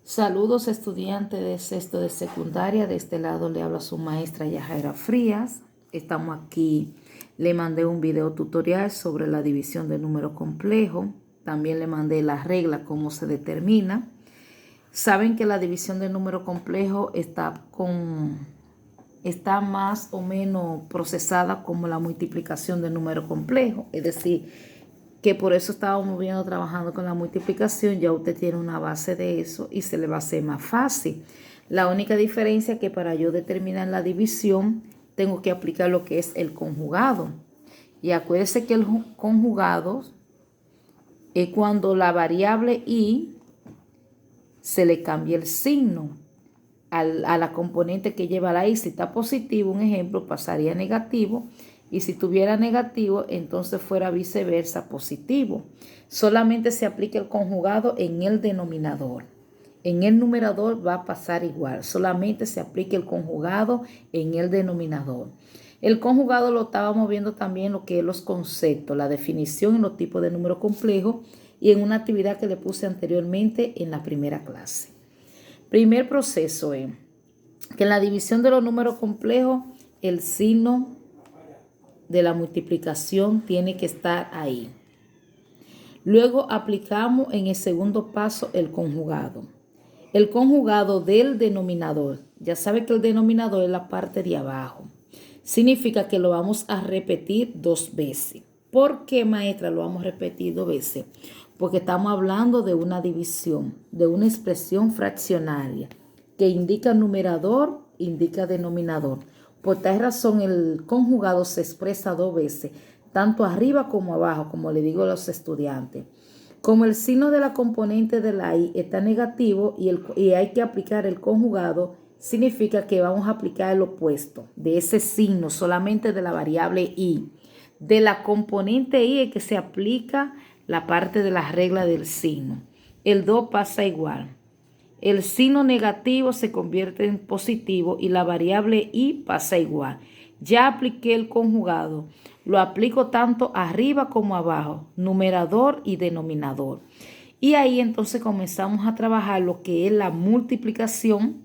Saludos estudiantes de sexto de secundaria. De este lado le habla su maestra Yajaira Frías. Estamos aquí. Le mandé un video tutorial sobre la división de número complejo. También le mandé la regla, cómo se determina. Saben que la división de número complejo está más o menos procesada como la multiplicación de número complejo. Es decir, que por eso estábamos viendo trabajando con la multiplicación. Ya usted tiene una base de eso y se le va a hacer más fácil. La única diferencia es que para yo determinar la división tengo que aplicar lo que es el conjugado. Y acuérdese que el conjugado es cuando la variable y se le cambia el signo a la componente que lleva la i. Si está positivo, un ejemplo, pasaría a negativo. Y si tuviera negativo, entonces fuera viceversa, positivo. Solamente se aplica el conjugado en el denominador. En el numerador va a pasar igual. Solamente se aplica el conjugado en el denominador. El conjugado lo estábamos viendo también lo que es los conceptos, la definición y los tipos de número complejo, y en una actividad que le puse anteriormente en la primera clase. Primer proceso es que en la división de los números complejos el signo de la multiplicación tiene que estar ahí. Luego aplicamos en el segundo paso el conjugado. El conjugado del denominador. Ya sabe que el denominador es la parte de abajo. Significa que lo vamos a repetir 2 veces. ¿Por qué, maestra, lo vamos a repetir 2 veces? Porque estamos hablando de una división, de una expresión fraccionaria que indica numerador, indica denominador. Por tal razón, el conjugado se expresa 2 veces, tanto arriba como abajo, como le digo a los estudiantes. Como el signo de la componente de la i está negativo y hay que aplicar el conjugado, significa que vamos a aplicar el opuesto de ese signo, solamente de la variable i. De la componente i es que se aplica la parte de la regla del signo. El 2 pasa igual. El signo negativo se convierte en positivo y la variable i pasa igual. Ya apliqué el conjugado. Lo aplico tanto arriba como abajo, numerador y denominador. Y ahí entonces comenzamos a trabajar lo que es la multiplicación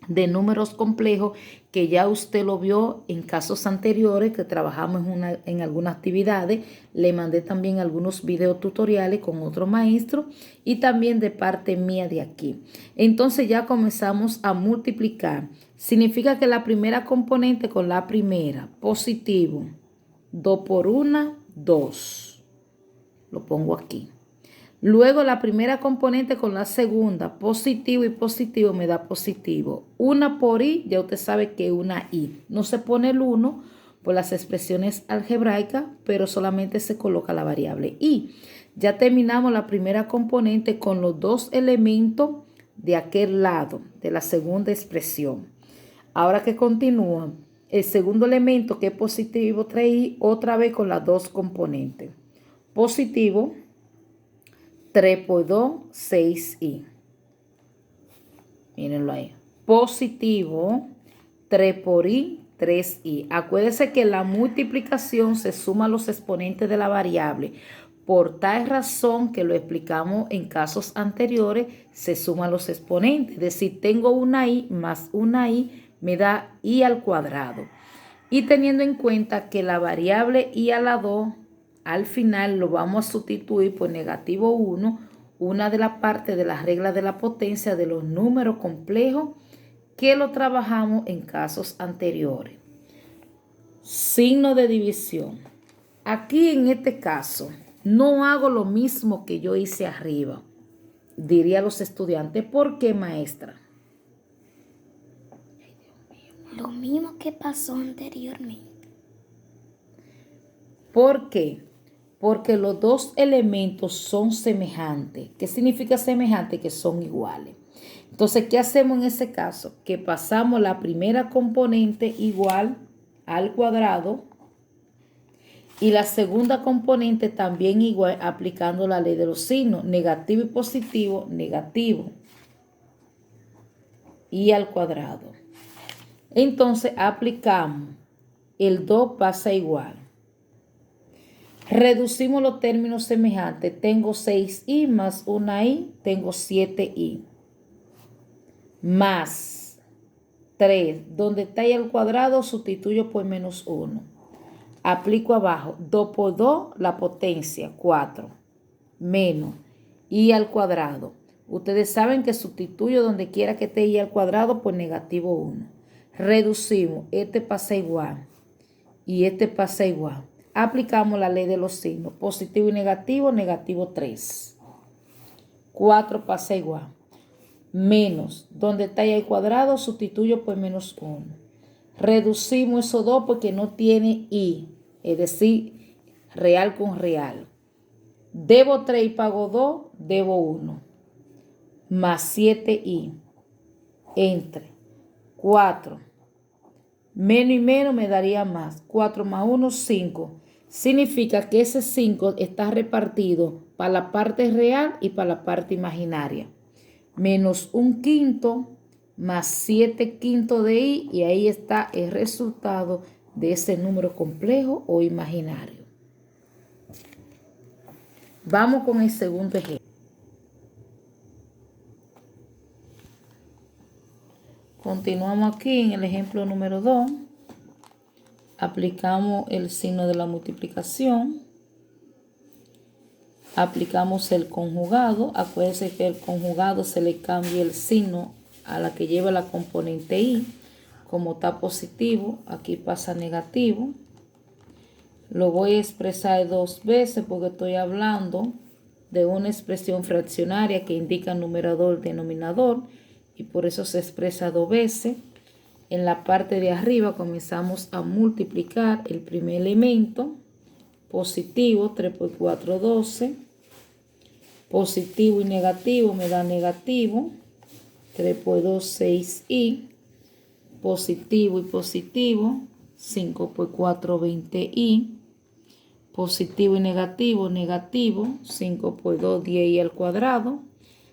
de números complejos, que ya usted lo vio en casos anteriores que trabajamos en algunas actividades. Le mandé también algunos videos tutoriales con otro maestro y también de parte mía de aquí. Entonces ya comenzamos a multiplicar. Significa que la primera componente con la primera, positivo, 2 por 1, 2. Lo pongo aquí. Luego la primera componente con la segunda, positivo y positivo, me da positivo. 1 por i, ya usted sabe que una i. No se pone el 1 por las expresiones algebraicas, pero solamente se coloca la variable i. Ya terminamos la primera componente con los 2 elementos de aquel lado, de la segunda expresión. Ahora que continúa, el segundo elemento que es positivo trae i, otra vez con las 2 componentes. Positivo, 3 por 2, 6i. Mírenlo ahí. Positivo, 3 por i, 3i. Acuérdense que la multiplicación se suma a los exponentes de la variable. Por tal razón que lo explicamos en casos anteriores, se suman los exponentes. Es decir, tengo una i más una i me da i al cuadrado. Y teniendo en cuenta que la variable i a la 2 al final lo vamos a sustituir por negativo 1, una de las partes de la regla de la potencia de los números complejos que lo trabajamos en casos anteriores. Signo de división. Aquí en este caso no hago lo mismo que yo hice arriba. Diría a los estudiantes, ¿por qué, maestra? Lo mismo que pasó anteriormente. ¿Por qué? Porque los 2 elementos son semejantes. ¿Qué significa semejante? Que son iguales. Entonces, ¿qué hacemos en ese caso? Que pasamos la primera componente igual al cuadrado y la segunda componente también igual, aplicando la ley de los signos. Negativo y positivo, negativo y al cuadrado. Entonces, aplicamos. El 2 pasa igual. Reducimos los términos semejantes. Tengo 6i más una i, tengo 7i. más 3. Donde está ahí al cuadrado, sustituyo por menos 1. Aplico abajo 2 por 2, la potencia, 4. Menos y al cuadrado. Ustedes saben que sustituyo donde quiera que esté y al cuadrado por negativo 1. Reducimos, este pasa igual y este pasa igual. Aplicamos la ley de los signos, positivo y negativo, negativo 3. 4 pasa igual. Menos, donde está ahí al cuadrado, sustituyo por menos 1. Reducimos esos 2 porque no tiene y, es decir, real con real. Debo 3 y pago 2, debo 1. Más 7i. Entre 4. Menos y menos me daría más. 4 más 1, 5. Significa que ese 5 está repartido para la parte real y para la parte imaginaria. Menos 1/5 más 7/5 de i, y ahí está el resultado de ese número complejo o imaginario. Vamos con el segundo ejemplo. Continuamos aquí en el ejemplo número 2. Aplicamos el signo de la multiplicación. Aplicamos el conjugado. Acuérdense que el conjugado se le cambia el signo a la que lleva la componente i. Como está positivo, aquí pasa negativo. Lo voy a expresar 2 veces porque estoy hablando de una expresión fraccionaria que indica numerador, denominador, y por eso se expresa 2 veces. En la parte de arriba comenzamos a multiplicar el primer elemento, positivo, 3 por 4, 12. Positivo y negativo me da negativo, 3 por 2, 6i. Positivo y positivo, 5 por 4, 20i. Positivo y negativo, negativo, 5 por 2, 10i al cuadrado.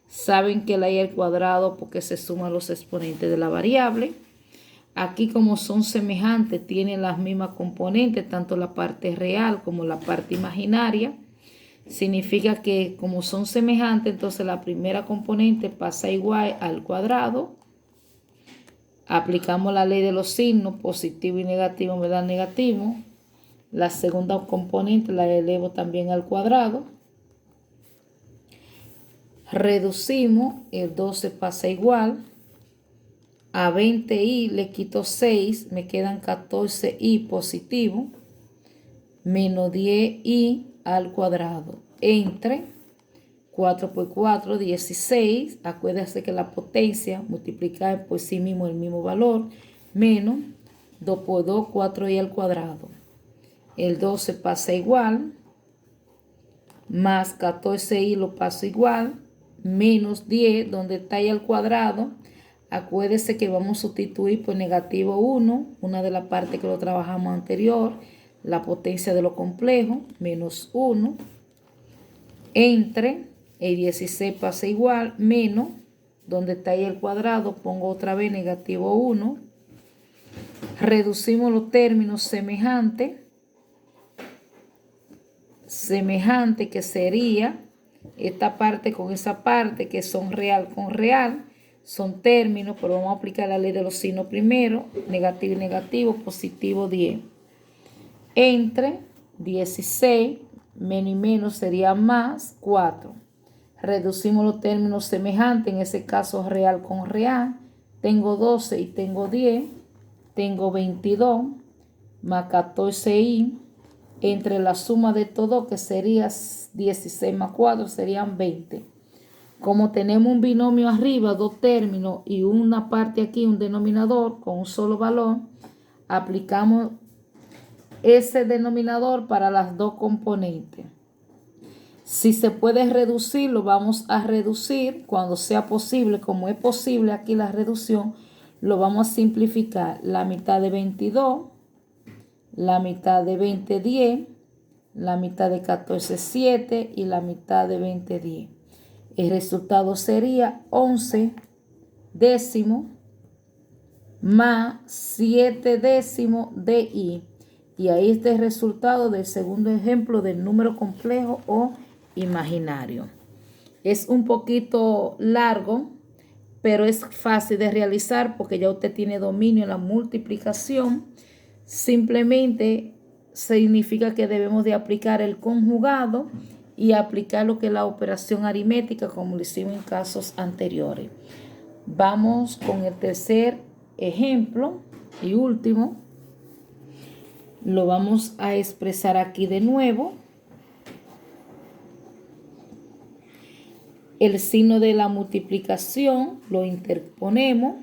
Saben que la i al cuadrado porque se suman los exponentes de la variable. Aquí, como son semejantes, tienen las mismas componentes, tanto la parte real como la parte imaginaria. Significa que como son semejantes, entonces la primera componente pasa igual al cuadrado. Aplicamos la ley de los signos, positivo y negativo me da negativo. La segunda componente la elevo también al cuadrado. Reducimos, el 12 pasa igual. A 20i le quito 6, me quedan 14i positivo, menos 10i al cuadrado, entre 4 por 4, 16. Acuérdense que la potencia multiplicar por sí mismo el mismo valor, menos 2 por 2, 4i al cuadrado. El 12 pasa igual, más 14i lo paso igual, menos 10, donde está ahí al cuadrado. Acuérdese que vamos a sustituir por negativo 1, una de las partes que lo trabajamos anterior, la potencia de lo complejo, menos 1, entre el 16 pasa igual, menos, donde está ahí el cuadrado, pongo otra vez negativo 1, reducimos los términos semejantes, que sería esta parte con esa parte, que son real con real, son términos, pero vamos a aplicar la ley de los signos primero, negativo y negativo, positivo 10. Entre 16, menos y menos sería más 4. Reducimos los términos semejantes, en ese caso real con real. Tengo 12 y tengo 10, tengo 22, más 14i, entre la suma de todo, que sería 16 más 4, serían 20. Como tenemos un binomio arriba, 2 términos y una parte aquí, un denominador con un solo valor, aplicamos ese denominador para las 2 componentes. Si se puede reducir, lo vamos a reducir cuando sea posible. Como es posible aquí la reducción, lo vamos a simplificar. La mitad de 22, la mitad de 20, 10, la mitad de 14, 7 y la mitad de 20, 10. El resultado sería 11 décimos más 7 décimos de i. Y ahí está el resultado del segundo ejemplo del número complejo o imaginario. Es un poquito largo, pero es fácil de realizar porque ya usted tiene dominio en la multiplicación. Simplemente significa que debemos de aplicar el conjugado y aplicar lo que es la operación aritmética como lo hicimos en casos anteriores. Vamos con el tercer ejemplo y último. Lo vamos a expresar aquí de nuevo. El signo de la multiplicación lo interponemos.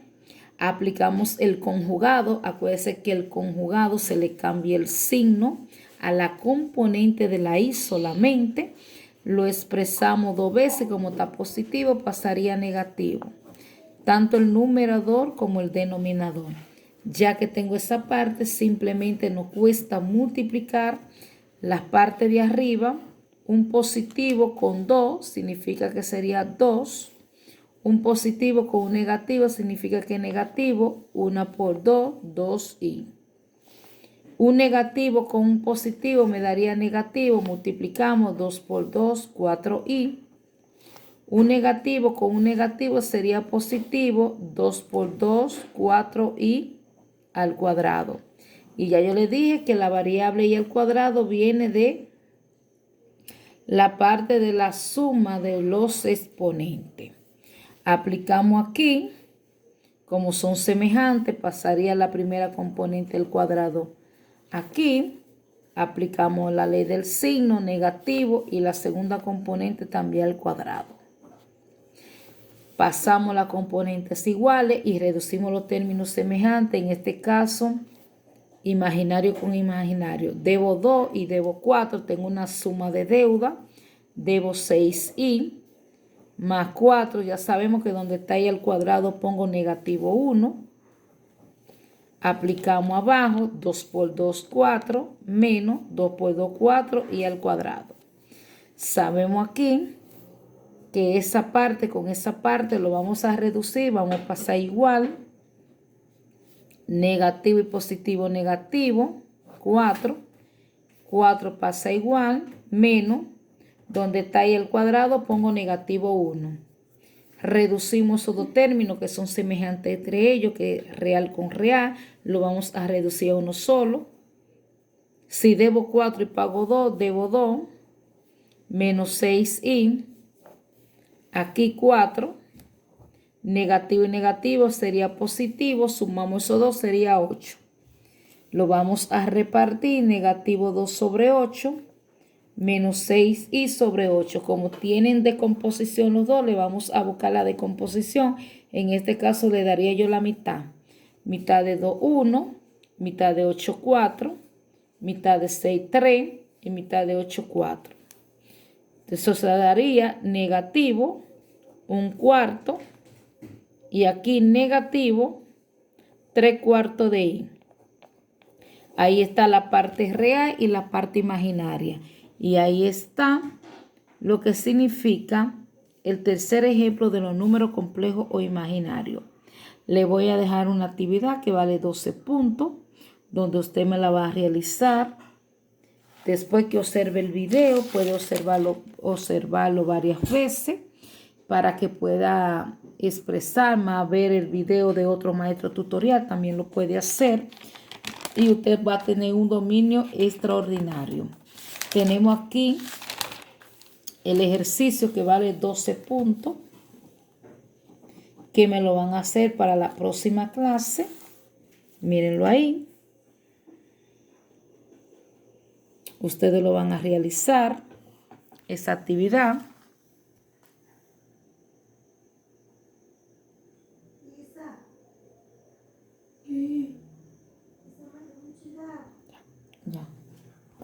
Aplicamos el conjugado. Acuérdense que el conjugado se le cambia el signo a la componente de la i solamente. Lo expresamos dos veces. Como está positivo, pasaría a negativo. Tanto el numerador como el denominador. Ya que tengo esa parte, simplemente nos cuesta multiplicar las partes de arriba. Un positivo con 2 significa que sería 2. Un positivo con un negativo significa que negativo, 1 por 2, 2i. Un negativo con un positivo me daría negativo, multiplicamos 2 por 2, 4i. Un negativo con un negativo sería positivo, 2 por 2, 4i al cuadrado. Y ya yo le dije que la variable y al cuadrado viene de la parte de la suma de los exponentes. Aplicamos aquí, como son semejantes, pasaría la primera componente del cuadrado aquí. Aplicamos la ley del signo negativo y la segunda componente también al cuadrado. Pasamos las componentes iguales y reducimos los términos semejantes. En este caso, imaginario con imaginario. Debo 2 y debo 4. Tengo una suma de deuda. Debo 6i más 4. Ya sabemos que donde está ahí al cuadrado pongo negativo 1. Aplicamos abajo. 2 por 2, 4. Menos 2 por 2, 4 y al cuadrado. Sabemos aquí que esa parte con esa parte lo vamos a reducir. Vamos a pasar igual. Negativo y positivo, negativo, 4. 4 pasa igual, menos, donde está ahí el cuadrado, pongo negativo 1. Reducimos esos dos términos que son semejantes entre ellos, que es real con real, lo vamos a reducir a uno solo. Si debo 4 y pago 2, debo 2, menos 6i, aquí 4. Negativo y negativo sería positivo, sumamos esos dos, sería 8. Lo vamos a repartir, negativo 2 sobre 8, menos 6i sobre 8. Como tienen decomposición los dos, le vamos a buscar la decomposición. En este caso le daría yo la mitad. Mitad de 2, 1, mitad de 8, 4, mitad de 6, 3 y mitad de 8, 4. Eso se daría negativo, 1/4. Y aquí negativo, 3/4 de i. Ahí está la parte real y la parte imaginaria. Y ahí está lo que significa el tercer ejemplo de los números complejos o imaginarios. Le voy a dejar una actividad que vale 12 puntos, donde usted me la va a realizar. Después que observe el video, puede observarlo varias veces para que pueda expresar más, ver el video de otro maestro tutorial, también lo puede hacer. Y usted va a tener un dominio extraordinario. Tenemos aquí el ejercicio que vale 12 puntos, que me lo van a hacer para la próxima clase. Mírenlo ahí. Ustedes lo van a realizar, esa actividad.